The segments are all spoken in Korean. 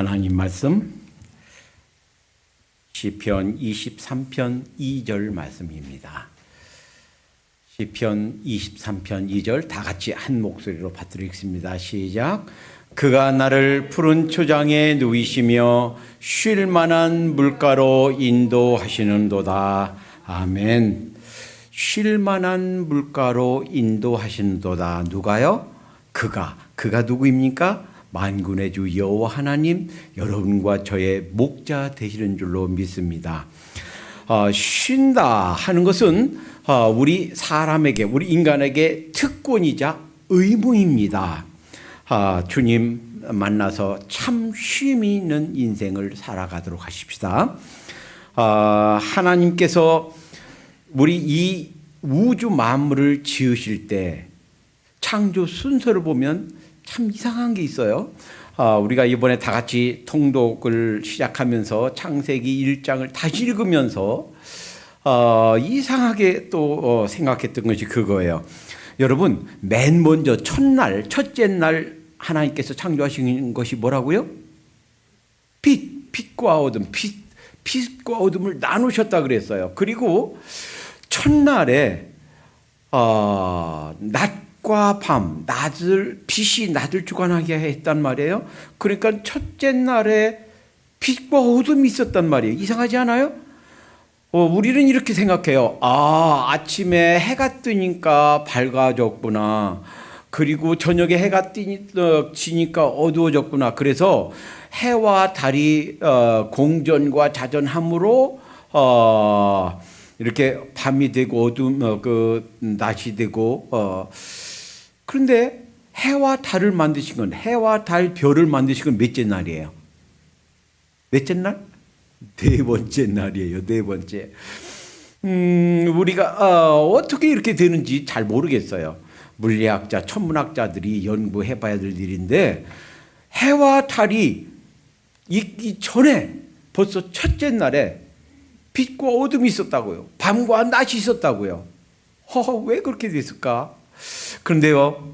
하나님 말씀 시편 23편 2절 말씀입니다. 시편 23편 2절 다 같이 한 목소리로 받들겠습니다. 시작. 그가 나를 푸른 초장에 누이시며 쉴 만한 물가로 인도하시는도다. 아멘. 쉴 만한 물가로 인도하시는도다. 누가요? 그가 누구입니까? 만군의 주 여호와 하나님, 여러분과 저의 목자 되시는 줄로 믿습니다. 쉰다 하는 것은 우리 사람에게, 우리 인간에게 특권이자 의무입니다. 주님 만나서 참 쉼이 있는 인생을 살아가도록 하십시다. 하나님께서 우리 이 우주 만물을 지으실 때 창조 순서를 보면 참 이상한 게 있어요. 우리가 이번에 다 같이 통독을 시작하면서 창세기 1장을 다시 읽으면서 이상하게 또 생각했던 것이 그거예요. 여러분, 맨 먼저 첫째 날 하나님께서 창조하신 것이 뭐라고요? 빛과 어둠, 빛과 어둠을 나누셨다 그랬어요. 그리고 첫날에 낮과 밤, 빛이 낮을 주관하게 했단 말이에요. 그러니까 첫째 날에 빛과 어둠이 있었단 말이에요. 이상하지 않아요? 우리는 이렇게 생각해요. 아침에 해가 뜨니까 밝아졌구나. 그리고 저녁에 해가 지니까 어두워졌구나. 그래서 해와 달이 공전과 자전함으로 이렇게 밤이 되고 낮이 되고 그런데 해와 달을 만드신 건, 해와 달 별을 만드신 건 몇째 날이에요? 몇째 날? 네 번째 날이에요. 네 번째. 우리가 어떻게 이렇게 되는지 잘 모르겠어요. 물리학자, 천문학자들이 연구해봐야 될 일인데, 해와 달이 있기 전에 벌써 첫째 날에 빛과 어둠이 있었다고요. 밤과 낮이 있었다고요. 왜 그렇게 됐을까? 그런데요,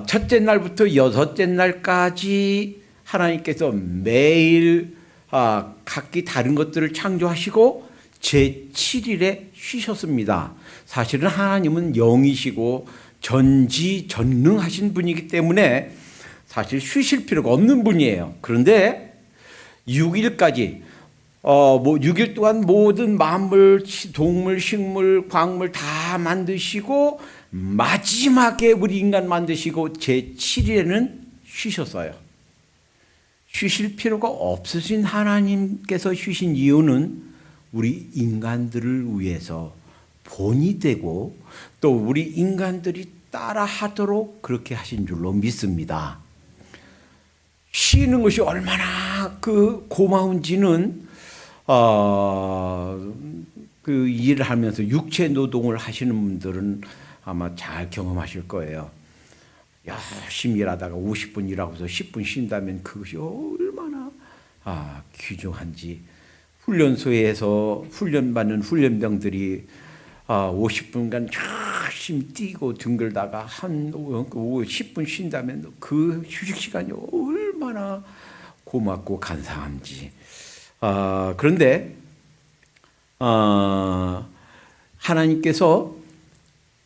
첫째 날부터 여섯째 날까지 하나님께서 매일 각기 다른 것들을 창조하시고 제7일에 쉬셨습니다. 사실은 하나님은 영이시고 전지전능하신 분이기 때문에 사실 쉬실 필요가 없는 분이에요. 그런데 6일까지 6일 동안 모든 만물, 동물, 식물, 광물 다 만드시고 마지막에 우리 인간 만드시고 제7일에는 쉬셨어요. 쉬실 필요가 없으신 하나님께서 쉬신 이유는 우리 인간들을 위해서 본이 되고 또 우리 인간들이 따라하도록 그렇게 하신 줄로 믿습니다. 쉬는 것이 얼마나 고마운지는 그 일을 하면서 육체 노동을 하시는 분들은 아마 잘 경험하실 거예요. 열심히 일하다가 50분 일하고서 10분 쉰다면 그것이 얼마나 귀중한지. 훈련소에서 훈련받는 훈련병들이 50분간 열심히 뛰고 둥글다가 한 10분 쉰다면 그 휴식 시간이 얼마나 고맙고 감사한지. 그런데 하나님께서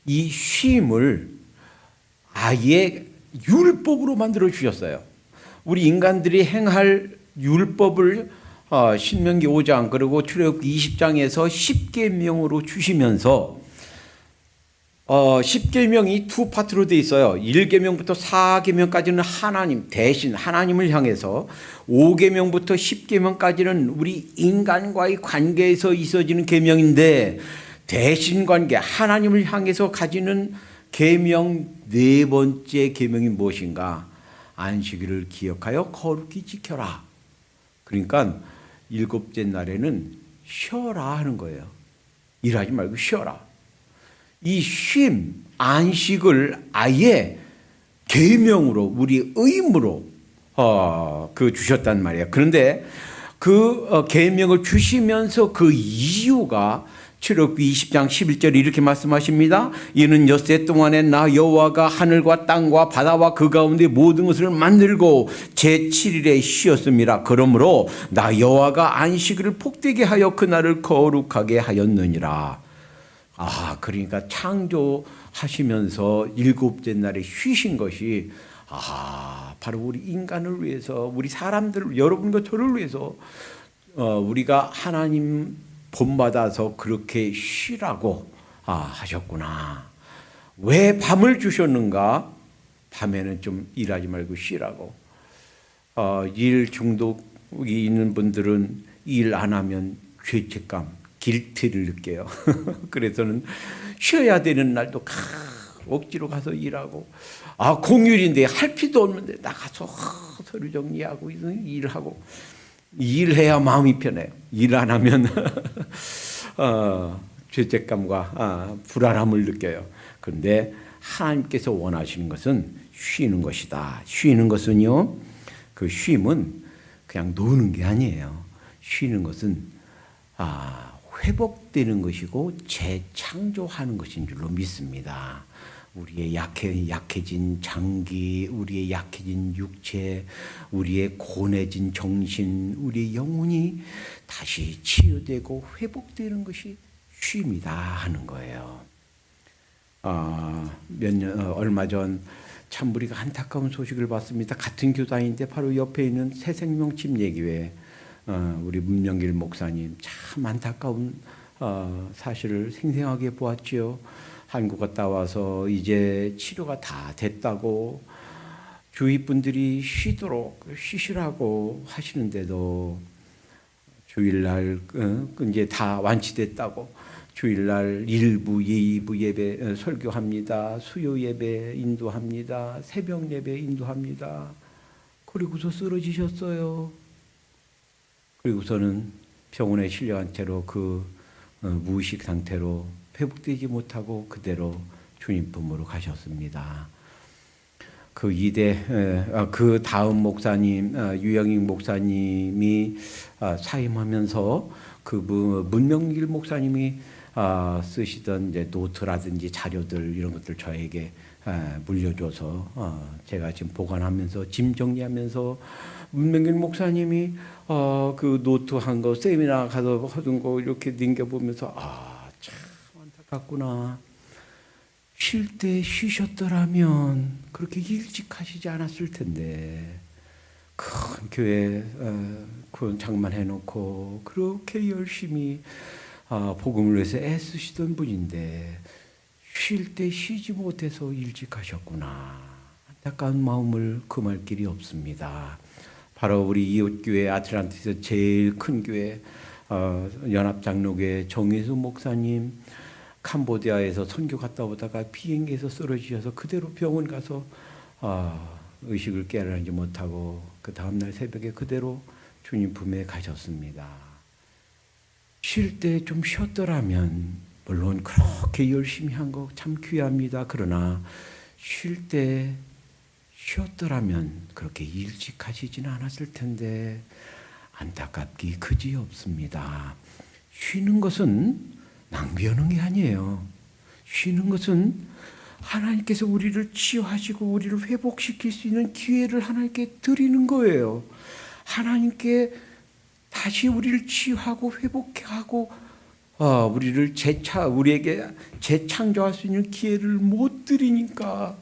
이 쉼을 아예 율법으로 만들어 주셨어요. 우리 인간들이 행할 율법을 신명기 5장 그리고 출애굽기 20장에서 10계명으로 주시면서 10계명이 두 파트로 되어 있어요. 1계명부터 4계명까지는 하나님 대신 하나님을 향해서, 5계명부터 10계명까지는 우리 인간과의 관계에서 있어지는 계명인데, 대신 관계 하나님을 향해서 가지는 계명 네 번째 계명이 무엇인가? 안식일을 기억하여 거룩히 지켜라. 그러니까 7째 날에는 쉬어라 하는 거예요. 일하지 말고 쉬어라. 이 쉼, 안식을 아예 계명으로, 우리 의무로 주셨단 말이에요. 그런데 그 계명을 주시면서 그 이유가 출애굽기 20장 11절 이렇게 말씀하십니다. 이는 엿새 동안에 나 여호와가 하늘과 땅과 바다와 그 가운데 모든 것을 만들고 제7일에 쉬었습니다. 그러므로 나 여호와가 안식일을 복되게 하여 그날을 거룩하게 하였느니라. 그러니까 창조하시면서 일곱째 날에 쉬신 것이 바로 우리 인간을 위해서, 우리 사람들, 여러분과 저를 위해서 우리가 하나님 본받아서 그렇게 쉬라고 하셨구나. 왜 밤을 주셨는가? 밤에는 좀 일하지 말고 쉬라고. 일 중독이 있는 분들은 일 안 하면 죄책감, 길티를 느껴요. 그래서는 쉬어야 되는 날도 억지로 가서 일하고, 공휴일인데 할 필요도 없는데 나가서 서류 정리하고 일하고. 일해야 마음이 편해요. 일 안 하면 죄책감과 불안함을 느껴요. 그런데 하나님께서 원하시는 것은 쉬는 것이다. 쉬는 것은요, 그 쉼은 그냥 노는 게 아니에요. 쉬는 것은 회복되는 것이고 재창조하는 것인 줄로 믿습니다. 우리의 약해진 장기, 우리의 약해진 육체, 우리의 고뇌진 정신, 우리의 영혼이 다시 치유되고 회복되는 것이 쉼이다 하는 거예요. 얼마 전 참 우리가 안타까운 소식을 봤습니다. 같은 교단인데 바로 옆에 있는 새생명 침례교회 우리 문명길 목사님, 참 안타까운 사실을 생생하게 보았지요. 한국 갔다 와서 이제 치료가 다 됐다고 주위 분들이 쉬시라고 하시는데도 주일날 이제 다 완치됐다고 주일날 1부, 2부 예배 설교합니다. 수요 예배 인도합니다. 새벽 예배 인도합니다. 그리고서 쓰러지셨어요. 그리고서는 병원에 실려간 채로 무의식 상태로 회복되지 못하고 그대로 주님 품으로 가셨습니다. 그 다음 목사님, 유영익 목사님이 사임하면서 문명길 목사님이 쓰시던 이제 노트라든지 자료들 이런 것들 저에게 물려줘서 제가 지금 보관하면서 짐 정리하면서 문명길 목사님이 그 노트 한 거 세미나 가서 하던 거 이렇게 넘겨보면서 참 안타깝구나. 쉴 때 쉬셨더라면 그렇게 일찍 하시지 않았을 텐데 큰 교회 그 장만해놓고 그렇게 열심히 복음을 위해서 애쓰시던 분인데 쉴 때 쉬지 못해서 일찍 하셨구나. 안타까운 마음을 금할 길이 없습니다. 바로 우리 이웃교회 아틀란티스 제일 큰 교회 연합장로교회 정혜수 목사님, 캄보디아에서 선교 갔다 오다가 비행기에서 쓰러지셔서 그대로 병원 가서 의식을 깨달지 못하고 그 다음날 새벽에 그대로 주님 품에 가셨습니다. 쉴 때 좀 쉬었더라면, 물론 그렇게 열심히 한 거 참 귀합니다. 그러나 쉴 때 쉬었더라면 그렇게 일찍 하시지는 않았을 텐데 안타깝기 그지없습니다. 쉬는 것은 낭비하는 게 아니에요. 쉬는 것은 하나님께서 우리를 치유하시고 우리를 회복시킬 수 있는 기회를 하나님께 드리는 거예요. 하나님께 다시 우리를 치유하고 회복하고 우리에게 재창조할 수 있는 기회를 못 드리니까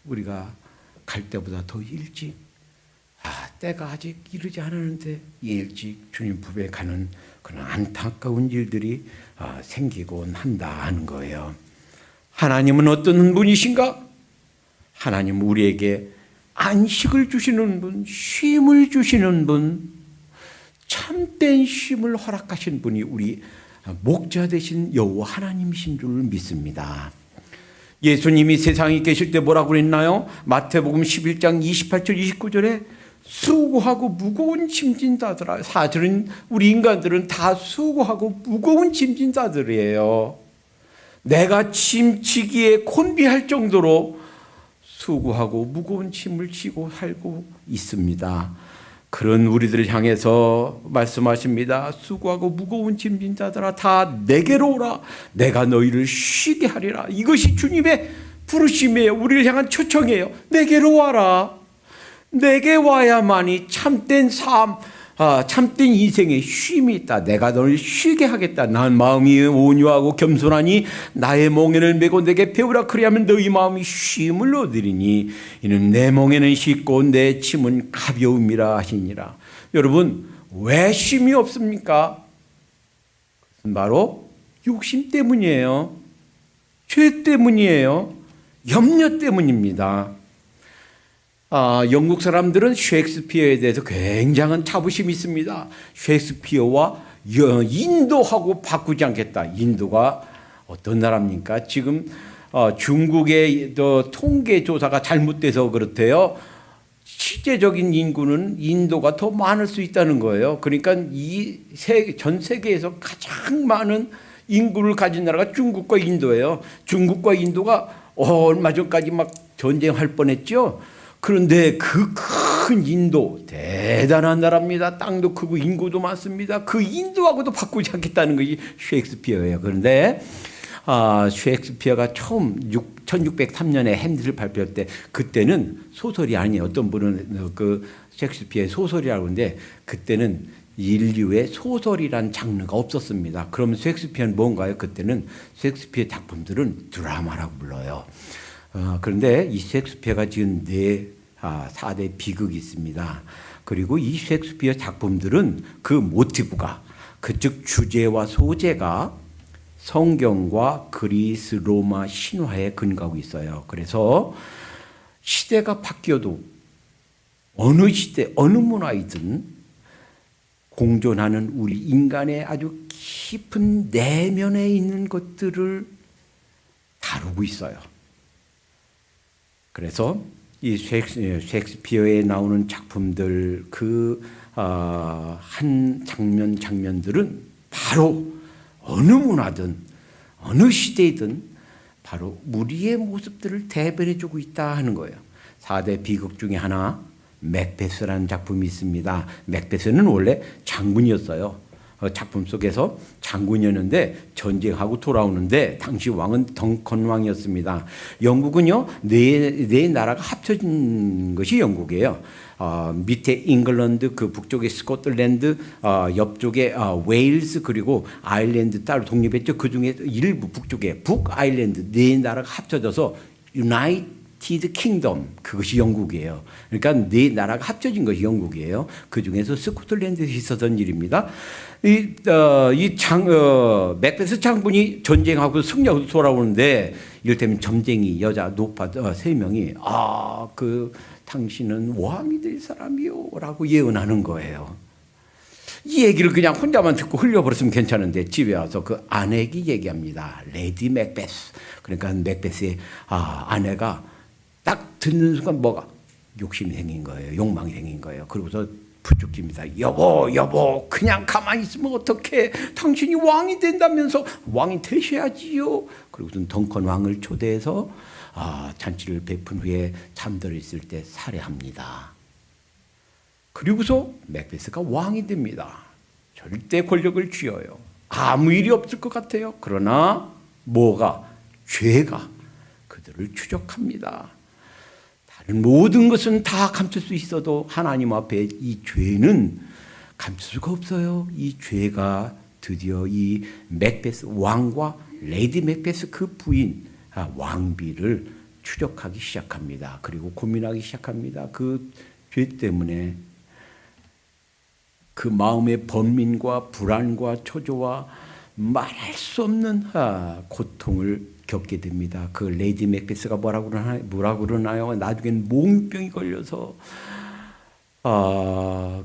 우리가 갈 때보다 더 일찍 때가 아직 이르지 않았는데 일찍 주님 품에 가는 그런 안타까운 일들이 생기곤 한다 하는 거예요. 하나님은 어떤 분이신가? 하나님은 우리에게 안식을 주시는 분, 쉼을 주시는 분, 참된 쉼을 허락하신 분이 우리 목자 되신 여호와 하나님이신 줄 믿습니다. 예수님이 세상에 계실 때 뭐라고 그랬나요? 마태복음 11장 28절 29절에 수고하고 무거운 짐진 자들아. 사실은 우리 인간들은 다 수고하고 무거운 짐진 자들이에요. 내가 짐지기에 곤비할 정도로 수고하고 무거운 짐을 지고 살고 있습니다. 그런 우리들을 향해서 말씀하십니다. 수고하고 무거운 짐진 자들아 다 내게로 오라. 내가 너희를 쉬게 하리라. 이것이 주님의 부르심이에요. 우리를 향한 초청이에요. 내게로 와라. 내게 와야만이 참된 삶, 참된 인생에 쉼이 있다. 내가 너를 쉬게 하겠다. 난 마음이 온유하고 겸손하니 나의 멍에를 메고 내게 배우라. 그리하면 너희 마음이 쉼을 얻으리니 이는 내 멍에는 쉽고 내 짐은 가벼움이라 하시니라. 여러분, 왜 쉼이 없습니까? 그것은 바로 욕심 때문이에요. 죄 때문이에요. 염려 때문입니다. 영국 사람들은 셰익스피어에 대해서 굉장한 자부심이 있습니다. 셰익스피어와 인도하고 바꾸지 않겠다. 인도가 어떤 나라입니까? 지금 중국의 통계 조사가 잘못돼서 그렇대요. 실제적인 인구는 인도가 더 많을 수 있다는 거예요. 그러니까 전 세계에서 가장 많은 인구를 가진 나라가 중국과 인도예요. 중국과 인도가 얼마 전까지 막 전쟁할 뻔했죠. 그런데 그 큰 인도 대단한 나라입니다. 땅도 크고 인구도 많습니다. 그 인도하고도 바꾸지 않겠다는 것이 셰익스피어예요. 그런데 셰익스피어가 처음 1603년에 햄릿을 발표할 때 그때는 소설이 아니에요. 어떤 분은 그 셰익스피어의 소설이라고 하는데 그때는 인류의 소설이란 장르가 없었습니다. 그러면 셰익스피어는 뭔가요? 그때는 셰익스피어 작품들은 드라마라고 불러요. 그런데 이 셰익스피어가 지은 4대 비극이 있습니다. 그리고 이 셰익스피어 작품들은 그 모티브가 즉 주제와 소재가 성경과 그리스 로마 신화에 근거하고 있어요. 그래서 시대가 바뀌어도 어느 시대 어느 문화이든 공존하는 우리 인간의 아주 깊은 내면에 있는 것들을 다루고 있어요. 그래서 이 셰익스피어에 나오는 작품들 한 장면들은 바로 어느 문화든 어느 시대이든 바로 우리의 모습들을 대변해주고 있다 하는 거예요. 4대 비극 중에 하나 맥베스라는 작품이 있습니다. 맥베스는 원래 장군이었어요. 작품 속에서 장군이었는데 전쟁하고 돌아오는데 당시 왕은 덩컨 왕이었습니다. 영국은요 네 나라가 합쳐진 것이 영국이에요. 밑에 잉글랜드, 그 북쪽에 스코틀랜드, 옆쪽에 웨일스 그리고 아일랜드 따로 독립했죠. 그 중에 일부 북쪽에 북아일랜드 네 나라가 합쳐져서 유나이티드 킹덤, 그것이 영국이에요. 그러니까 네 나라가 합쳐진 것이 영국이에요. 그 중에서 스코틀랜드에서 있었던 일입니다. 맥베스 장군이 전쟁하고 승리하고 돌아오는데 이를테면 점쟁이 여자 노파 3명이 당신은 왕이 될 사람이요 라고 예언하는 거예요. 이 얘기를 그냥 혼자만 듣고 흘려버렸으면 괜찮은데 집에 와서 그 아내에게 얘기합니다. 레디 맥베스. 그러니까 맥베스의 아내가 딱 듣는 순간 뭐가 욕심이 생긴 거예요. 욕망이 생긴 거예요. 그러고서 부축집니다. 여보, 그냥 가만히 있으면 어떡해? 당신이 왕이 된다면서 왕이 되셔야지요. 그리고선 덩컨 왕을 초대해서 잔치를 베푼 후에 잠들어 있을 때 살해합니다. 그리고서 맥베스가 왕이 됩니다. 절대 권력을 쥐어요. 아무 일이 없을 것 같아요. 그러나 죄가 그들을 추적합니다. 모든 것은 다 감출 수 있어도 하나님 앞에 이 죄는 감출 수가 없어요. 이 죄가 드디어 이 맥베스 왕과 레이디 맥베스 그 부인 왕비를 추적하기 시작합니다. 그리고 고민하기 시작합니다. 그 죄 때문에 그 마음의 번민과 불안과 초조와 말할 수 없는 고통을 겪게 됩니다. 그 레이디 맥베스가 뭐라고 그러나요? 나중엔 몽병이 걸려서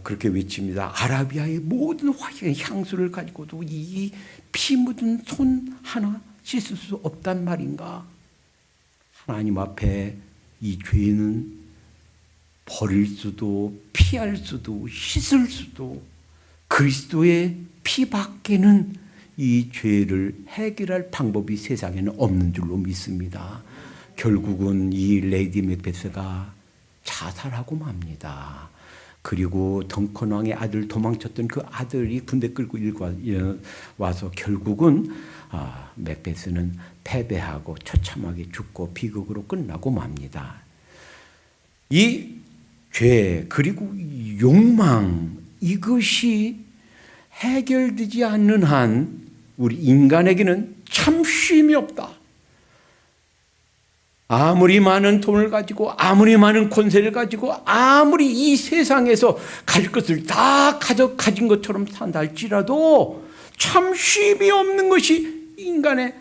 그렇게 외칩니다. 아라비아의 모든 화려한 향수를 가지고도 이 피 묻은 손 하나 씻을 수 없단 말인가? 하나님 앞에 이 죄는 버릴 수도 피할 수도 씻을 수도 그리스도의 피밖에는 이 죄를 해결할 방법이 세상에는 없는 줄로 믿습니다. 결국은 이 레이디 맥베스가 자살하고 맙니다. 그리고 덩컨 왕의 아들 도망쳤던 그 아들이 군대 끌고 와서 결국은 맥베스는 패배하고 처참하게 죽고 비극으로 끝나고 맙니다. 이 죄 그리고 욕망 이것이 해결되지 않는 한 우리 인간에게는 참 쉼이 없다. 아무리 많은 돈을 가지고 아무리 많은 권세를 가지고 아무리 이 세상에서 가질 것을 다 가진 것처럼 산다 할지라도 참 쉼이 없는 것이 인간의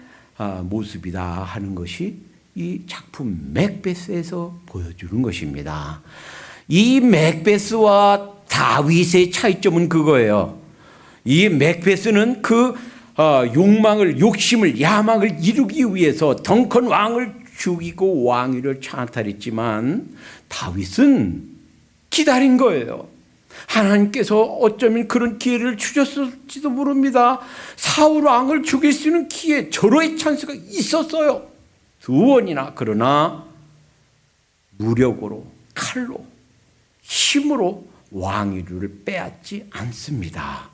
모습이다 하는 것이 이 작품 맥베스에서 보여주는 것입니다. 이 맥베스와 다윗의 차이점은 그거예요. 이 맥베스는 그 욕심을 야망을 이루기 위해서 덩컨 왕을 죽이고 왕위를 찬탈했지만 다윗은 기다린 거예요. 하나님께서 어쩌면 그런 기회를 주셨을지도 모릅니다. 사울 왕을 죽일 수 있는 기회, 절호의 찬스가 있었어요. 2번이나. 그러나 무력으로, 칼로, 힘으로 왕위를 빼앗지 않습니다.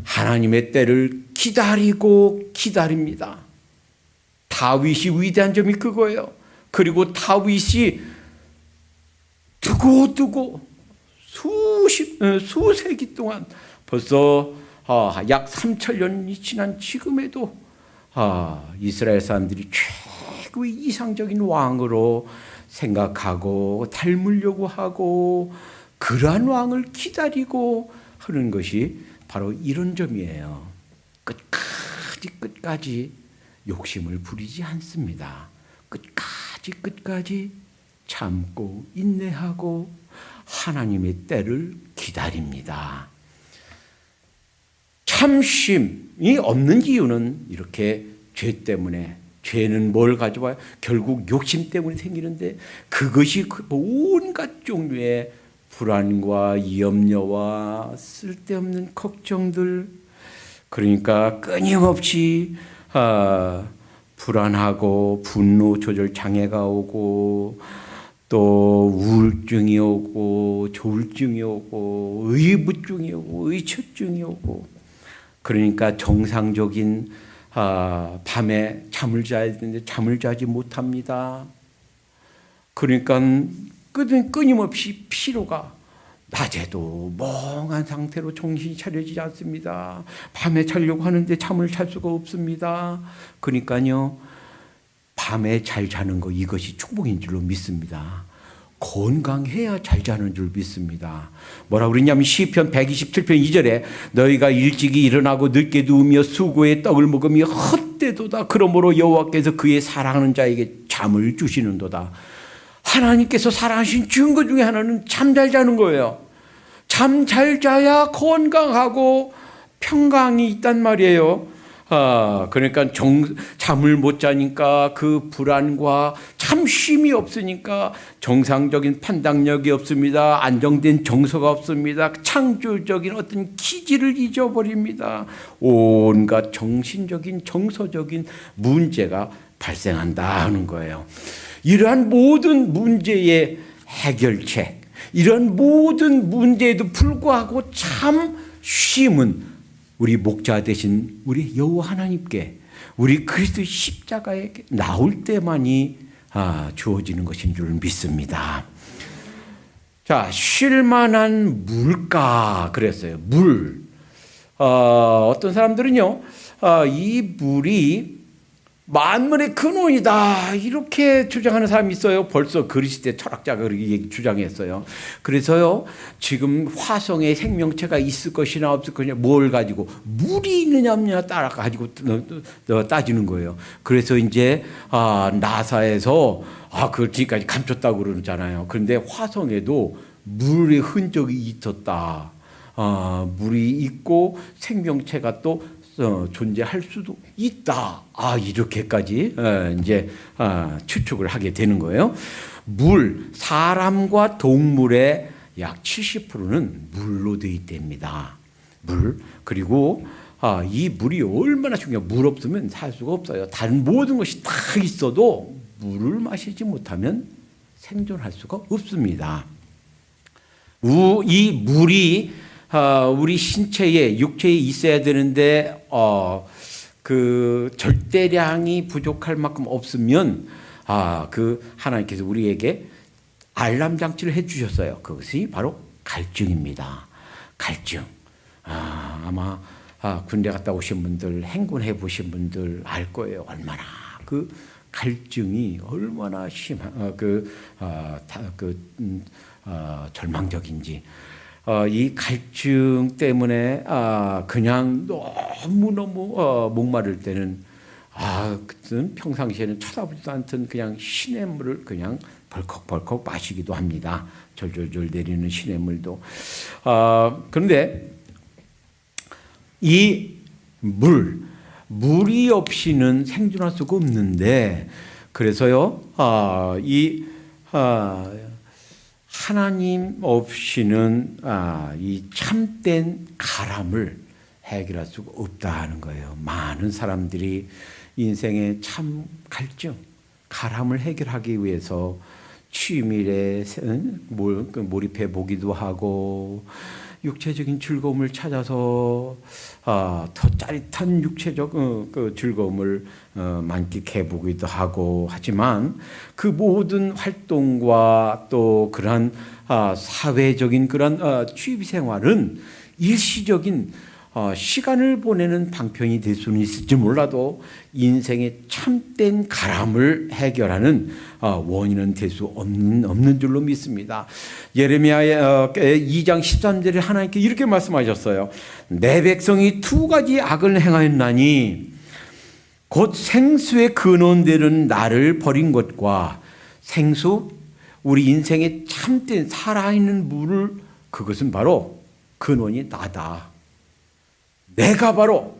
하나님의 때를 기다리고 기다립니다. 다윗이 위대한 점이 그거예요. 그리고 다윗이 두고두고 수세기 동안 벌써 약 3000년이 지난 지금에도 이스라엘 사람들이 최고의 이상적인 왕으로 생각하고 닮으려고 하고 그러한 왕을 기다리고 하는 것이 바로 이런 점이에요. 끝까지 욕심을 부리지 않습니다. 끝까지 참고 인내하고 하나님의 때를 기다립니다. 참심이 없는 이유는 이렇게 죄 때문에, 죄는 뭘 가져와요? 결국 욕심 때문에 생기는데 그것이 온갖 종류의 불안과 염려와 쓸데없는 걱정들, 그러니까 끊임없이 불안하고 분노 조절 장애가 오고 또 우울증이 오고 조울증이 오고 의부증이 오고 의처증이 오고, 그러니까 정상적인 밤에 잠을 자야 되는데 잠을 자지 못합니다. 그러니까 끊임없이 피로가, 낮에도 멍한 상태로 정신이 차려지지 않습니다. 밤에 자려고 하는데 잠을 잘 수가 없습니다. 그러니까요, 밤에 잘 자는 거 이것이 축복인 줄로 믿습니다. 건강해야 잘 자는 줄 믿습니다. 뭐라고 그러냐면 시편 127편 2절에 너희가 일찍이 일어나고 늦게 누우며 수고의 떡을 먹으며 헛되도다. 그러므로 여호와께서 그의 사랑하는 자에게 잠을 주시는도다. 하나님께서 사랑하신 증거 중에 하나는 잠 잘 자는 거예요. 잠 잘 자야 건강하고 평강이 있단 말이에요. 그러니까 잠을 못 자니까 그 불안과 참쉼이 없으니까 정상적인 판단력이 없습니다. 안정된 정서가 없습니다. 창조적인 어떤 기질을 잊어버립니다. 온갖 정신적인 정서적인 문제가 발생한다 하는 거예요. 이러한 모든 문제의 해결책, 이런 모든 문제에도 불구하고 참 쉼은 우리 목자 되신 우리 여호와 하나님께, 우리 그리스도의 십자가에 나올 때만이 주어지는 것인 줄 믿습니다. 자, 쉴 만한 물가 그랬어요. 물. 어떤 사람들은요, 이 물이 만물의 근원이다 이렇게 주장하는 사람이 있어요. 벌써 그리스도의 철학자가 그렇게 주장했어요. 그래서요, 지금 화성에 생명체가 있을 것이나 없을 것이나 뭘 가지고 물이 있느냐 없느냐 따라 가지고 따지는 거예요. 그래서 이제 나사에서 그걸 지금까지 감췄다고 그러잖아요. 그런데 화성에도 물의 흔적이 있었다. 물이 있고 생명체가 또 존재할 수도 있다. 이렇게까지 이제 추측을 하게 되는 거예요. 물, 사람과 동물의 약 70%는 물로 되어 있답니다. 물. 그리고 이 물이 얼마나 중요해요. 물 없으면 살 수가 없어요. 다른 모든 것이 다 있어도 물을 마시지 못하면 생존할 수가 없습니다. 이 물이 우리 신체에 육체에 있어야 되는데 그 절대량이 부족할 만큼 없으면 그 하나님께서 우리에게 알람 장치를 해주셨어요. 그것이 바로 갈증입니다. 갈증. 아마 군대 갔다 오신 분들, 행군해 보신 분들 알 거예요. 얼마나 그 갈증이 얼마나 절망적인지. 이 갈증 때문에 그냥 너무너무 목마를 때는 그때는 평상시에는 쳐다보지도 않던 그냥 시냇물을 그냥 벌컥벌컥 마시기도 합니다. 졸졸졸 내리는 시냇물도. 그런데 이 물이 없이는 생존할 수가 없는데, 그래서요, 하나님 없이는 이 참된 가람을 해결할 수가 없다는 거예요. 많은 사람들이 인생의 참 갈증, 가람을 해결하기 위해서 취미에 몰입해 보기도 하고, 육체적인 즐거움을 찾아서 더 짜릿한 육체적 그 즐거움을 만끽해 보기도 하고 하지만, 그 모든 활동과 또 그러한 사회적인 그런 취미 생활은 일시적인 시간을 보내는 방편이 될 수는 있을지 몰라도 인생의 참된 가람을 해결하는 원인은 될 수 없는 줄로 믿습니다. 예레미야의 2장 13절에 하나님께 이렇게 말씀하셨어요. 내 백성이 두 가지 악을 행하였나니 곧 생수의 근원되는 나를 버린 것과 생수, 우리 인생의 참된 살아있는 물을, 그것은 바로 근원이 나다. 내가 바로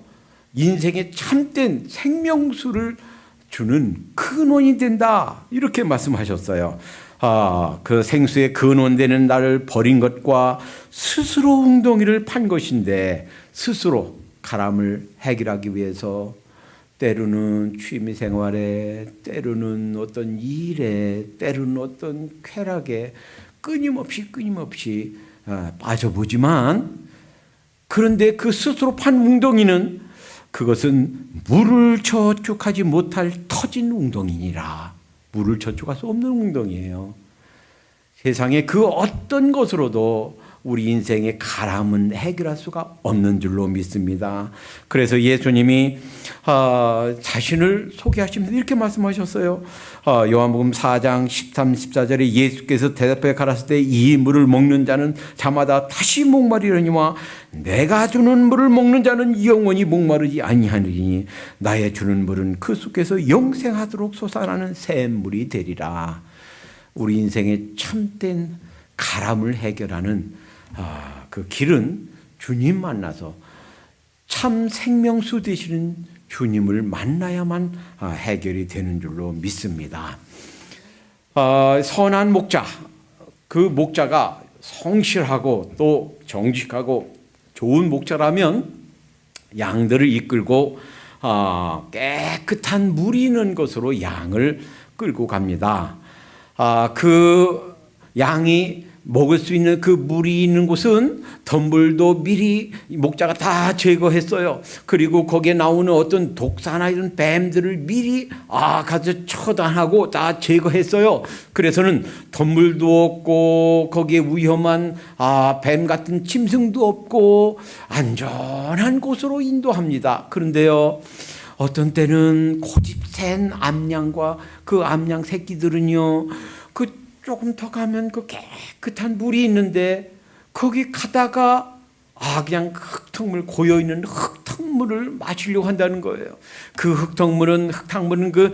인생의 참된 생명수를 주는 근원이 된다. 이렇게 말씀하셨어요. 그 생수의 근원되는 나를 버린 것과 스스로 웅덩이를 판 것인데, 스스로 가람을 해결하기 위해서 때로는 취미 생활에, 때로는 어떤 일에, 때로는 어떤 쾌락에 끊임없이 빠져보지만, 그런데 그 스스로 판 웅덩이는 그것은 물을 저축하지 못할 터진 웅덩이니라. 물을 저축할 수 없는 웅덩이에요. 세상에 그 어떤 것으로도 우리 인생의 가람은 해결할 수가 없는 줄로 믿습니다. 그래서 예수님이 자신을 소개하시면서 이렇게 말씀하셨어요. 요한복음 4장 13, 14절에 예수께서 대답해 가라사대 때 이 물을 먹는 자는 자마다 다시 목마르려니와 내가 주는 물을 먹는 자는 영원히 목마르지 아니하리니 나의 주는 물은 그 속에서 영생하도록 솟아나는 새 물이 되리라. 우리 인생의 참된 가람을 해결하는 그 길은 주님 만나서 참 생명수 되시는 주님을 만나야만 해결이 되는 줄로 믿습니다. 선한 목자, 그 목자가 성실하고 또 정직하고 좋은 목자라면 양들을 이끌고 깨끗한 물이 있는 곳으로 양을 끌고 갑니다. 그 양이 먹을 수 있는 그 물이 있는 곳은 덤불도 미리 목자가 다 제거했어요. 그리고 거기에 나오는 어떤 독사나 이런 뱀들을 미리 가서 처단하고 다 제거했어요. 그래서는 덤불도 없고 거기에 위험한 뱀 같은 짐승도 없고 안전한 곳으로 인도합니다. 그런데요, 어떤 때는 고집센 암양과 그 암양 새끼들은요, 그 조금 더 가면 그 깨끗한 물이 있는데 거기 가다가 그냥 흙탕물, 고여있는 흙탕물을 마시려고 한다는 거예요. 그 흙탕물은 그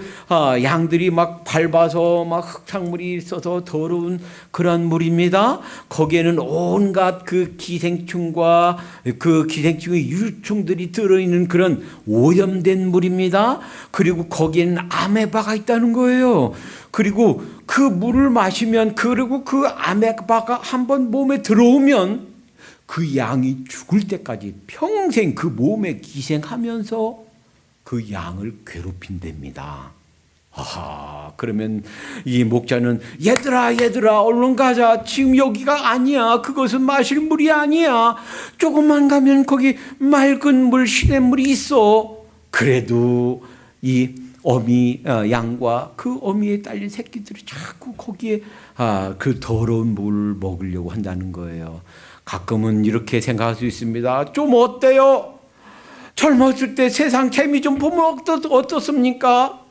양들이 막 밟아서 막 흙탕물이 있어서 더러운 그런 물입니다. 거기에는 온갖 그 기생충과 그 기생충의 유충들이 들어있는 그런 오염된 물입니다. 그리고 거기에는 아메바가 있다는 거예요. 그리고 그 물을 마시면, 그리고 그 아메바가 한번 몸에 들어오면 그 양이 죽을 때까지 평생 그 몸에 기생하면서 그 양을 괴롭힌답니다. 그러면 이 목자는 얘들아 얼른 가자. 지금 여기가 아니야. 그것은 마실 물이 아니야. 조금만 가면 거기 맑은 물, 시냇물이 있어. 그래도 이 어미 양과 그 어미에 딸린 새끼들이 자꾸 거기에 그 더러운 물을 먹으려고 한다는 거예요. 가끔은 이렇게 생각할 수 있습니다. 좀 어때요? 젊었을 때 세상 재미 좀 보면 어떻습니까?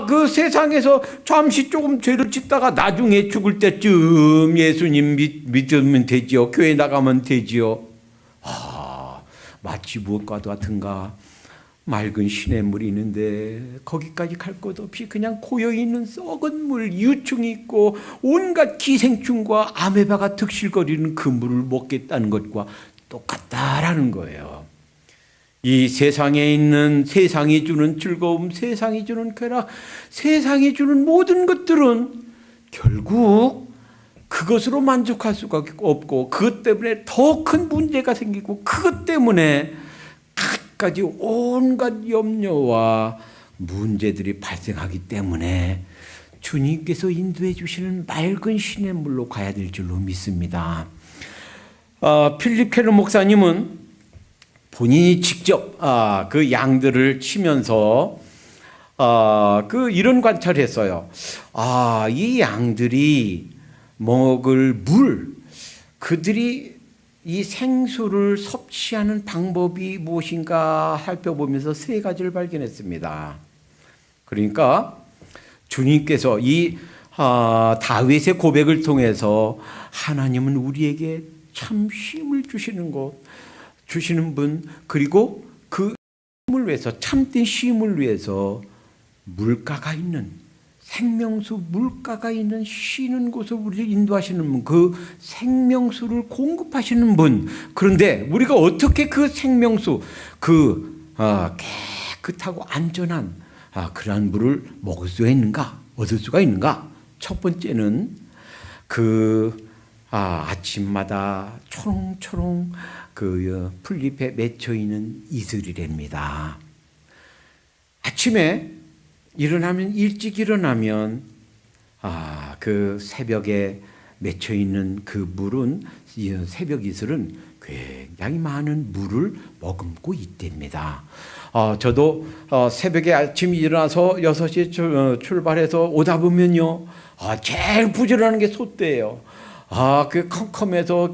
그 세상에서 잠시 조금 죄를 짓다가 나중에 죽을 때쯤 예수님 믿으면 되지요. 교회 나가면 되지요. 마치 무엇과도 같은가? 맑은 시냇물이 있는데 거기까지 갈 것 없이 그냥 고여있는 썩은 물, 유충이 있고 온갖 기생충과 아메바가 득실거리는 그 물을 먹겠다는 것과 똑같다라는 거예요. 이 세상에 있는 세상이 주는 즐거움, 세상이 주는 쾌락, 세상이 주는 모든 것들은 결국 그것으로 만족할 수가 없고 그것 때문에 더 큰 문제가 생기고 그것 때문에 까지 온갖 염려와 문제들이 발생하기 때문에 주님께서 인도해 주시는 맑은 시냇물로 가야 될 줄로 믿습니다. 필립 켈러 목사님은 본인이 직접 그 양들을 치면서 이런 관찰을 했어요. 이 양들이 먹을 물, 그들이 이 생수를 섭취하는 방법이 무엇인가 살펴보면서 세 가지를 발견했습니다. 그러니까 주님께서 이 다윗의 고백을 통해서 하나님은 우리에게 참 힘을 주시는 분, 그리고 그 힘을 위해서, 참된 힘을 위해서 물가가 있는, 생명수 물가가 있는 쉬는 곳을 우리를 인도하시는 분, 그 생명수를 공급하시는 분. 그런데 우리가 어떻게 그 생명수, 깨끗하고 안전한 그러한 물을 먹을 수가 있는가, 얻을 수가 있는가? 첫 번째는 아침마다 초롱초롱 풀잎에 맺혀 있는 이슬이랍니다. 아침에 일찍 일어나면 그 새벽에 맺혀 있는 그 물은, 새벽 이슬은 굉장히 많은 물을 머금고 있답니다. 저도 새벽에 아침 일어나서 6시에 출발해서 오다 보면요, 제일 부지런한 게 소떼예요. 그 컴컴해서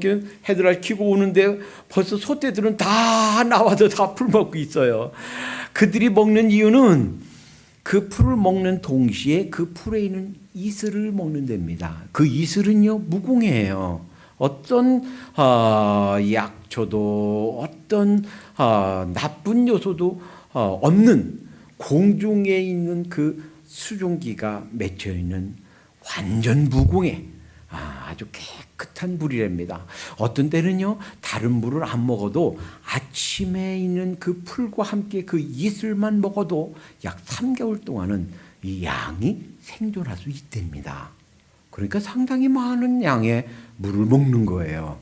헤드라이트 켜고 오는데 벌써 소떼들은 다 나와서 다 풀 먹고 있어요. 그들이 먹는 이유는 그 풀을 먹는 동시에 그 풀에 있는 이슬을 먹는답니다. 그 이슬은요, 무공해요. 어떤 약초도 어떤 나쁜 요소도 없는 공중에 있는 그 수증기가 맺혀 있는 완전 무공해 아주 깨끗한 물이랍니다. 어떤 때는요, 다른 물을 안 먹어도 아침에 있는 그 풀과 함께 그 이슬만 먹어도 약 3개월 동안은 이 양이 생존할 수 있답니다. 그러니까 상당히 많은 양의 물을 먹는 거예요.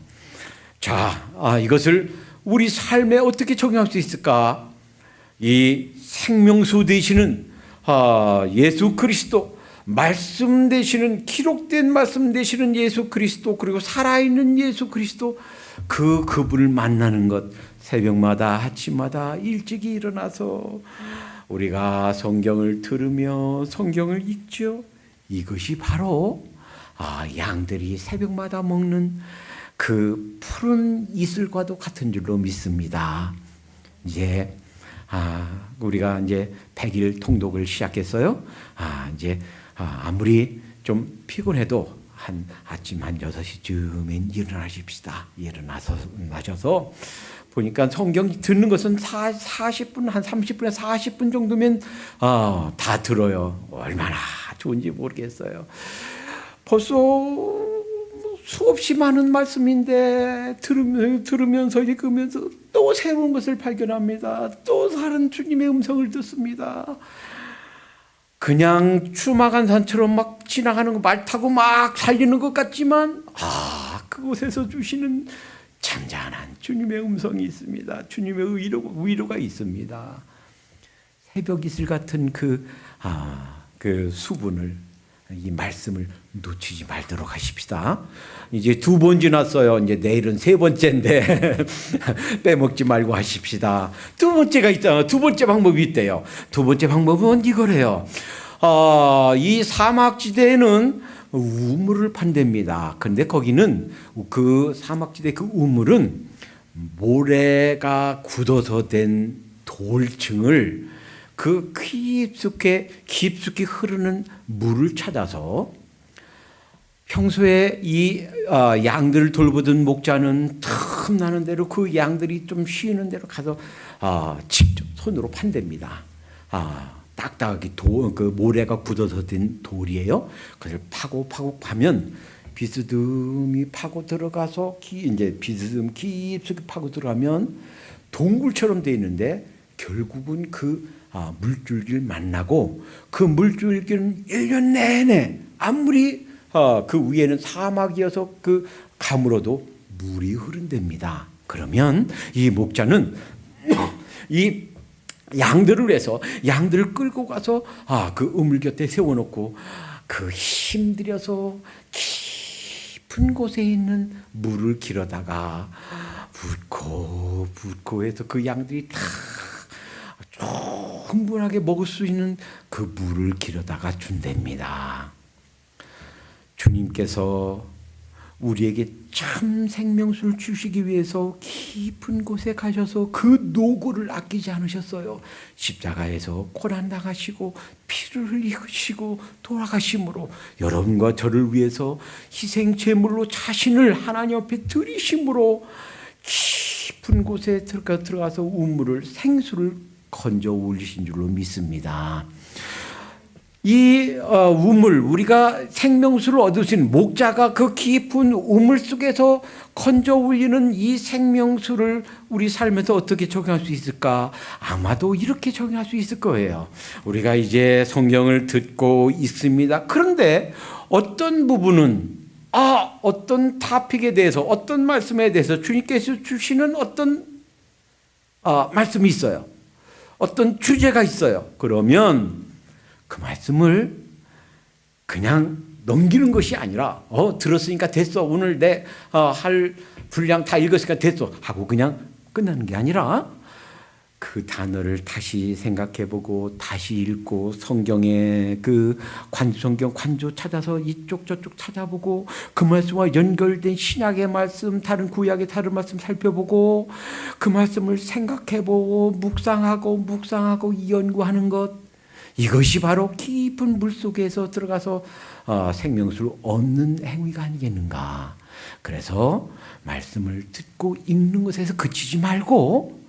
자, 이것을 우리 삶에 어떻게 적용할 수 있을까? 이 생명수 되시는 예수 그리스도, 말씀 되시는, 기록된 말씀 되시는 예수 그리스도, 그리고 살아있는 예수 그리스도, 그분을 만나는 것, 새벽마다 아침마다 일찍이 일어나서 우리가 성경을 들으며 성경을 읽죠. 이것이 바로 양들이 새벽마다 먹는 그 푸른 이슬과도 같은 줄로 믿습니다. 이제 우리가 이제 100일 통독을 시작했어요. 이제 아무리 좀 피곤해도 아침 6시쯤엔 일어나십시다. 일어나셔서 보니까 성경 듣는 것은 40분, 한 30분에서 40분 정도면 다 들어요. 얼마나 좋은지 모르겠어요. 벌써 수없이 많은 말씀인데 들으면서 읽으면서 또 새로운 것을 발견합니다. 또 다른 주님의 음성을 듣습니다. 그냥 추마간산처럼 막 지나가는 거, 말 타고 막 달리는 것 같지만 그곳에서 주시는 잔잔한 주님의 음성이 있습니다. 주님의 위로가 있습니다. 새벽 이슬 같은 그 그 수분을, 이 말씀을 놓치지 말도록 하십시다. 이제 2번 지났어요. 이제 내일은 3번째인데 빼먹지 말고 하십시다. 2번째가 있잖아요. 2번째 방법이 있대요. 2번째 방법은 이거래요. 이 사막지대에는 우물을 판답니다. 그런데 거기는 그 사막지대 그 우물은 모래가 굳어서 된 돌층을 그 깊숙이 흐르는 물을 찾아서 평소에 이 양들을 돌보던 목자는 틈나는 대로 그 양들이 좀 쉬는 대로 가서 직접 손으로 판답니다. 딱딱하게 그 모래가 굳어서 된 돌이에요. 그걸 파고 파면 비스듬히 파고 들어가서 이제 비스듬히 깊숙이 파고 들어가면 동굴처럼 돼 있는데 결국은 그 물줄기를 만나고 그 물줄기는 1년 내내 아무리 그 위에는 사막이어서 그 가물어도 물이 흐른답니다. 그러면 이 목자는 이 양들을 위해서 양들을 끌고 가서 그 우물 곁에 세워놓고 그 힘들여서 깊은 곳에 있는 물을 길어다가 붓고 해서 그 양들이 다 충분하게 먹을 수 있는 그 물을 길어다가 준답니다. 주님께서 우리에게 참 생명수를 주시기 위해서 깊은 곳에 가셔서 그 노고를 아끼지 않으셨어요. 십자가에서 고난당하시고 피를 흘리시고 돌아가심으로 여러분과 저를 위해서 희생제물로 자신을 하나님 앞에 드리심으로 깊은 곳에 들어가서 우물을 생수를 건져 올리신 줄로 믿습니다. 이 우물, 우리가 생명수를 얻을 수 있는 목자가 그 깊은 우물 속에서 건져 올리는 이 생명수를 우리 삶에서 어떻게 적용할 수 있을까? 아마도 이렇게 적용할 수 있을 거예요. 우리가 이제 성경을 듣고 있습니다. 그런데 어떤 부분은 어떤 토픽에 대해서, 어떤 말씀에 대해서 주님께서 주시는 어떤 말씀이 있어요. 어떤 주제가 있어요. 그러면 그 말씀을 그냥 넘기는 것이 아니라 들었으니까 됐어. 오늘 내 할 분량 다 읽었으니까 됐어 하고 그냥 끝나는 게 아니라 그 단어를 다시 생각해보고 다시 읽고 성경의 그 성경 관조 찾아서 이쪽 저쪽 찾아보고 그 말씀과 연결된 신약의 말씀, 다른 구약의 다른 말씀 살펴보고 그 말씀을 생각해보고 묵상하고 연구하는 것, 이것이 바로 깊은 물속에서 들어가서 생명수를 얻는 행위가 아니겠는가. 그래서 말씀을 듣고 읽는 것에서 그치지 말고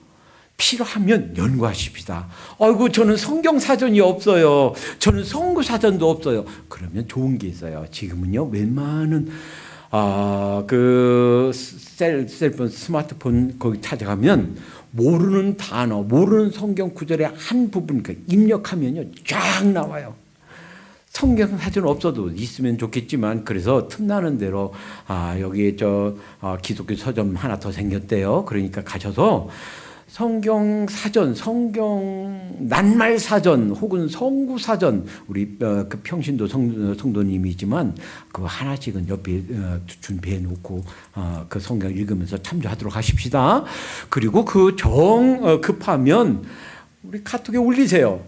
필요하면 연구하십시다. 아이고 저는 성경 사전이 없어요. 저는 성구 사전도 없어요. 그러면 좋은 게 있어요. 지금은요 웬만한 그 셀폰 스마트폰 거기 찾아가면 모르는 단어, 모르는 성경 구절의 한 부분 입력하면요 쫙 나와요. 성경 사전 없어도 있으면 좋겠지만 그래서 틈나는 대로 여기에 기독교 서점 하나 더 생겼대요. 그러니까 가셔서 성경 사전, 성경 낱말 사전 혹은 성구 사전, 우리 그 평신도 성도님이지만 그 하나씩은 옆에 준비해 놓고 그 성경 읽으면서 참조하도록 하십시다. 그리고 그 급하면 우리 카톡에 올리세요.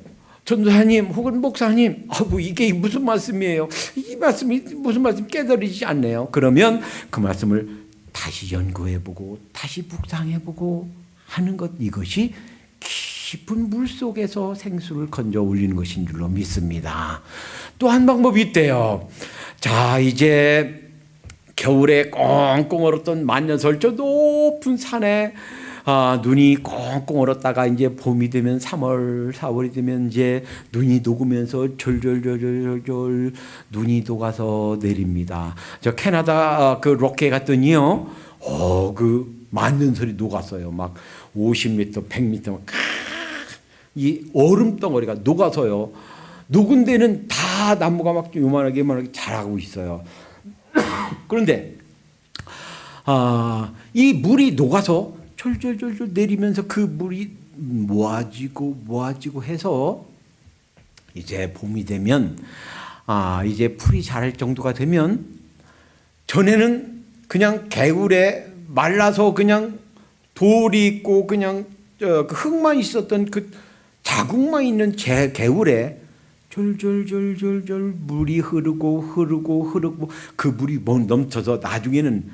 전도사님 혹은 목사님, 이게 무슨 말씀이에요? 이 말씀이 무슨 말씀 깨달으지 않네요. 그러면 그 말씀을 다시 연구해보고 다시 묵상해보고 하는 것, 이것이 깊은 물 속에서 생수를 건져 올리는 것인 줄로 믿습니다. 또 한 방법이 있대요. 자, 이제 겨울에 꽁꽁 얼었던 만년설 저 높은 산에 눈이 꽁꽁 얼었다가 이제 봄이 되면 3월, 4월이 되면 이제 눈이 녹으면서 졸졸졸졸졸 눈이 녹아서 내립니다. 저 캐나다 그 록에 갔더니요, 그 만년설이 녹았어요. 막 50m, 100m 이 얼음 덩어리가 녹아서요. 녹은 데는 다 나무가 막 요만하게 자라고 있어요. 그런데 이 물이 녹아서 졸졸졸졸 내리면서 그 물이 모아지고 해서 이제 봄이 되면 이제 풀이 자랄 정도가 되면 전에는 그냥 개울에 말라서 그냥 돌이 있고 그냥 그 흙만 있었던 그 자국만 있는 개울에 졸졸졸졸졸 물이 흐르고 그 물이 넘쳐서 나중에는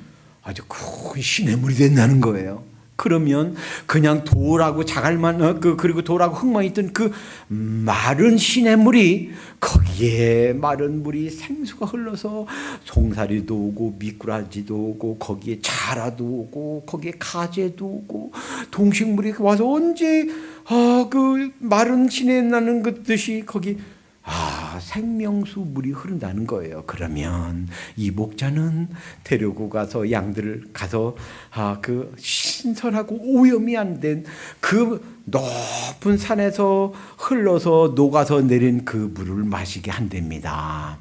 아주 큰 시냇물이 된다는 거예요. 그러면 그냥 돌하고 자갈만 그리고 돌하고 흙만 있던 그 마른 시냇물이 거기에 마른 물이 생수가 흘러서 송사리도 오고 미꾸라지도 오고 거기에 자라도 오고 거기에 가재도 오고 동식물이 와서 언제 그 마른 시내 나는 그 뜻이 거기 생명수 물이 흐른다는 거예요. 그러면 이 목자는 데리고 가서 양들을 가서 그 신선하고 오염이 안 된 그 높은 산에서 흘러서 녹아서 내린 그 물을 마시게 한답니다.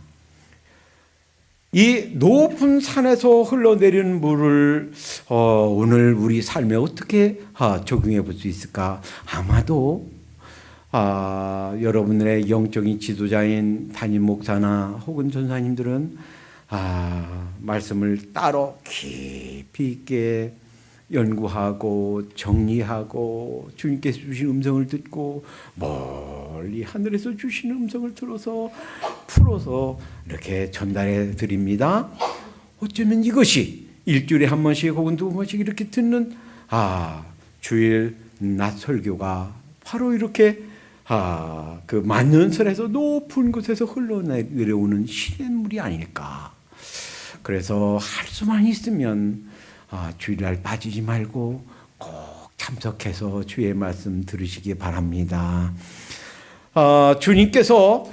이 높은 산에서 흘러내리는 물을 오늘 우리 삶에 어떻게 적용해 볼 수 있을까? 아마도 여러분들의 영적인 지도자인 담임 목사나 혹은 전사님들은 말씀을 따로 깊이 있게 연구하고 정리하고 주님께서 주신 음성을 듣고 멀리 하늘에서 주신 음성을 들어서 풀어서 이렇게 전달해 드립니다. 어쩌면 이것이 일주일에 한 번씩 혹은 두 번씩 이렇게 듣는 주일 낮 설교가 바로 이렇게 그 만년설에서 높은 곳에서 흘러내려오는 시냇물이 아닐까. 그래서 할 수만 있으면 주일날 빠지지 말고 꼭 참석해서 주의 말씀 들으시기 바랍니다. 주님께서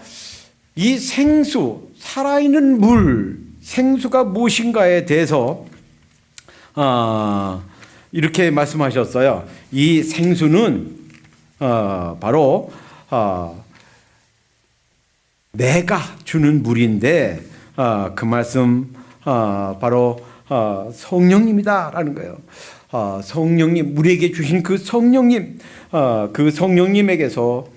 이 생수, 살아있는 물, 생수가 무엇인가에 대해서 이렇게 말씀하셨어요. 이 생수는 바로 내가 주는 물인데 그 말씀 바로 성령님이다라는 거예요. 성령님, 우리에게 주신 그 성령님, 그 성령님에게서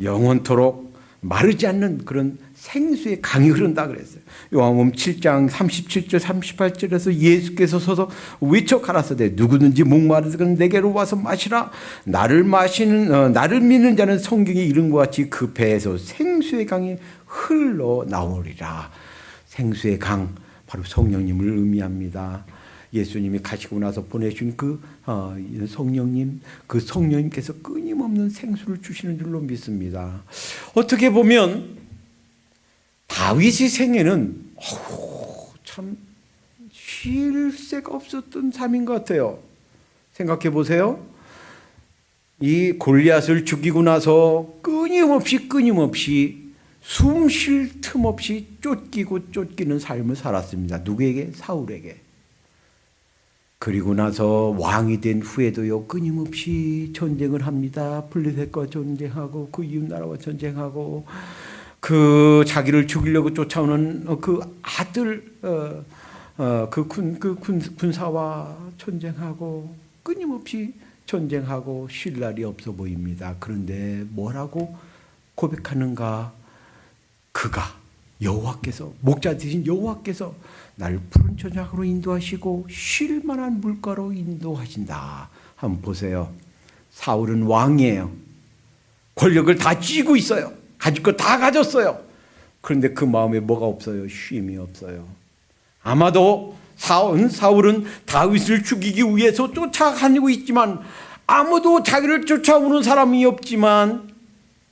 영원토록 마르지 않는 그런 생수의 강이 흐른다 그랬어요. 요한복음 7장 37절 38절에서 예수께서 서서 외쳐 가라사대 누구든지 목마르거든 내게로 와서 마시라. 나를 믿는 자는 성경에 이른 것 같이 그 배에서 생수의 강이 흘러나오리라. 생수의 강, 바로 성령님을 의미합니다. 예수님이 가시고 나서 보내준 그 성령님, 그 성령님께서 끊임없는 생수를 주시는 줄로 믿습니다. 어떻게 보면 다윗의 생애는 참 쉴 새가 없었던 삶인 것 같아요. 생각해 보세요. 이 골리앗을 죽이고 나서 끊임없이 숨 쉴 틈 없이 쫓기는 삶을 살았습니다. 누구에게? 사울에게. 그리고 나서 왕이 된 후에도요, 끊임없이 전쟁을 합니다. 블레셋과 전쟁하고 그 이웃나라와 전쟁하고 그 자기를 죽이려고 쫓아오는 그 아들 군사와 전쟁하고 끊임없이 전쟁하고 쉴 날이 없어 보입니다. 그런데 뭐라고 고백하는가? 그가 여호와께서, 목자 되신 여호와께서 나를 푸른 저녁으로 인도하시고 쉴 만한 물가로 인도하신다. 한번 보세요. 사울은 왕이에요. 권력을 다 쥐고 있어요. 가질 거 다 가졌어요. 그런데 그 마음에 뭐가 없어요? 쉼이 없어요. 아마도 사울은 다윗을 죽이기 위해서 쫓아가고 있지만 아무도 자기를 쫓아오는 사람이 없지만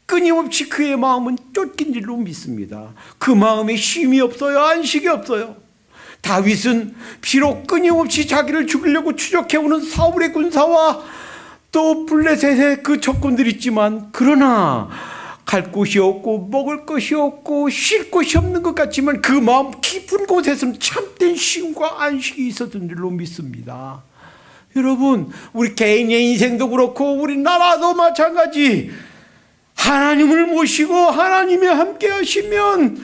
끊임없이 그의 마음은 쫓긴 줄로 믿습니다. 그 마음에 쉼이 없어요. 안식이 없어요. 다윗은 비록 끊임없이 자기를 죽이려고 추적해오는 사울의 군사와 또 블레셋의 그 적군들이 있지만 그러나 갈 곳이 없고 먹을 것이 없고 쉴 곳이 없는 것 같지만 그 마음 깊은 곳에서는 참된 쉼과 안식이 있었던 줄로 믿습니다. 여러분, 우리 개인의 인생도 그렇고 우리 나라도 마찬가지. 하나님을 모시고 하나님이 함께 하시면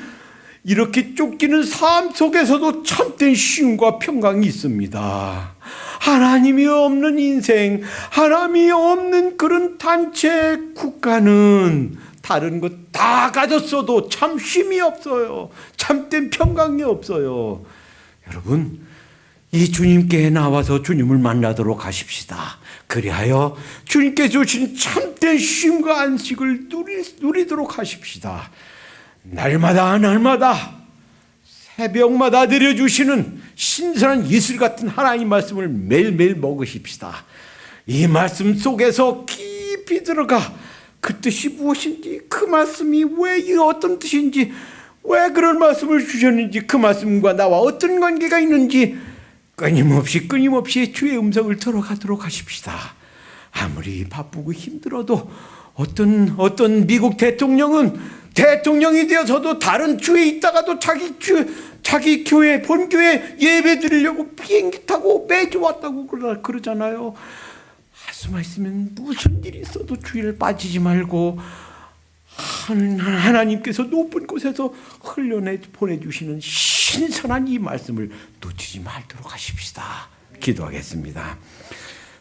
이렇게 쫓기는 삶 속에서도 참된 쉼과 평강이 있습니다. 하나님이 없는 인생, 하나님이 없는 그런 단체 국가는 다른 것 다 가졌어도 참 쉼이 없어요. 참된 평강이 없어요. 여러분, 이 주님께 나와서 주님을 만나도록 하십시다. 그리하여 주님께 주신 참된 쉼과 안식을 누리도록 하십시다. 날마다 새벽마다 내려주시는 신선한 이슬 같은 하나님 말씀을 매일매일 먹으십시다. 이 말씀 속에서 깊이 들어가 그 뜻이 무엇인지, 그 말씀이 왜 어떤 뜻인지, 왜 그런 말씀을 주셨는지, 그 말씀과 나와 어떤 관계가 있는지 끊임없이 주의 음성을 들어가도록 하십시다. 아무리 바쁘고 힘들어도 어떤 미국 대통령은 대통령이 되어서도 다른 주에 있다가도 자기 교회, 본교회 예배 드리려고 비행기 타고 매주 왔다고 그러잖아요. 수만 있으면 무슨 일이 있어도 주의를 빠지지 말고 하나님께서 높은 곳에서 흘려내 보내주시는 신선한 이 말씀을 놓치지 말도록 하십시다. 기도하겠습니다.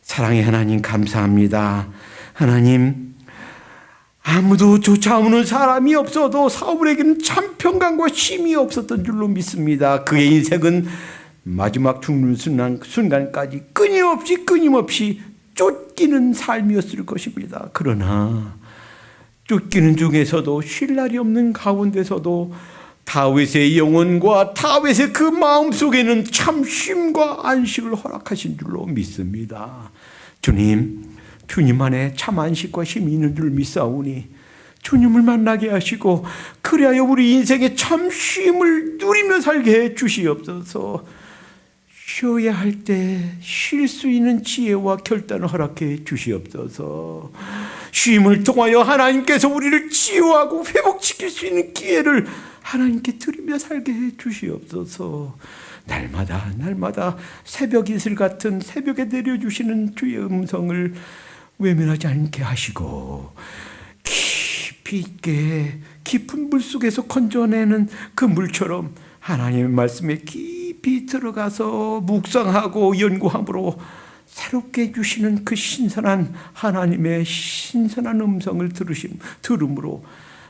사랑의 하나님, 감사합니다. 하나님, 아무도 쫓아오는 사람이 없어도 사울에게는 참 평강과 쉼이 없었던 줄로 믿습니다. 그의 인생은 마지막 죽는 순간까지 끊임없이 쫓기는 삶이었을 것입니다. 그러나 쫓기는 중에서도 쉴 날이 없는 가운데서도 다윗의 영혼과 다윗의 그 마음속에는 참 쉼과 안식을 허락하신 줄로 믿습니다. 주님 안에 참 안식과 쉼이 있는 줄 믿사오니 주님을 만나게 하시고 그리하여 우리 인생의 참 쉼을 누리며 살게 해 주시옵소서. 쉬어야 할 때 쉴 수 있는 지혜와 결단을 허락해 주시옵소서. 쉼을 통하여 하나님께서 우리를 치유하고 회복시킬 수 있는 기회를 하나님께 드리며 살게 해 주시옵소서. 날마다 새벽 이슬 같은 새벽에 내려주시는 주의 음성을 외면하지 않게 하시고 깊이 있게 깊은 물속에서 건져내는 그 물처럼 하나님의 말씀에 깊이 들어가서 묵상하고 연구함으로 새롭게 해주시는 그 신선한 하나님의 신선한 음성을 들음으로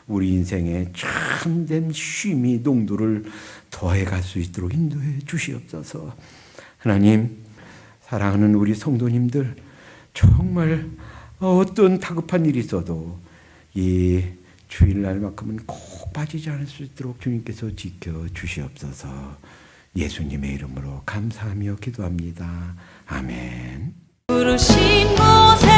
우리 인생의 참된 쉼이 농도를 더해갈 수 있도록 인도해 주시옵소서. 하나님, 사랑하는 우리 성도님들, 정말 어떤 다급한 일이 있어도 이 주일날만큼은 꼭 빠지지 않을 수 있도록 주님께서 지켜주시옵소서. 예수님의 이름으로 감사하며 기도합니다. 아멘. 부르신 곳에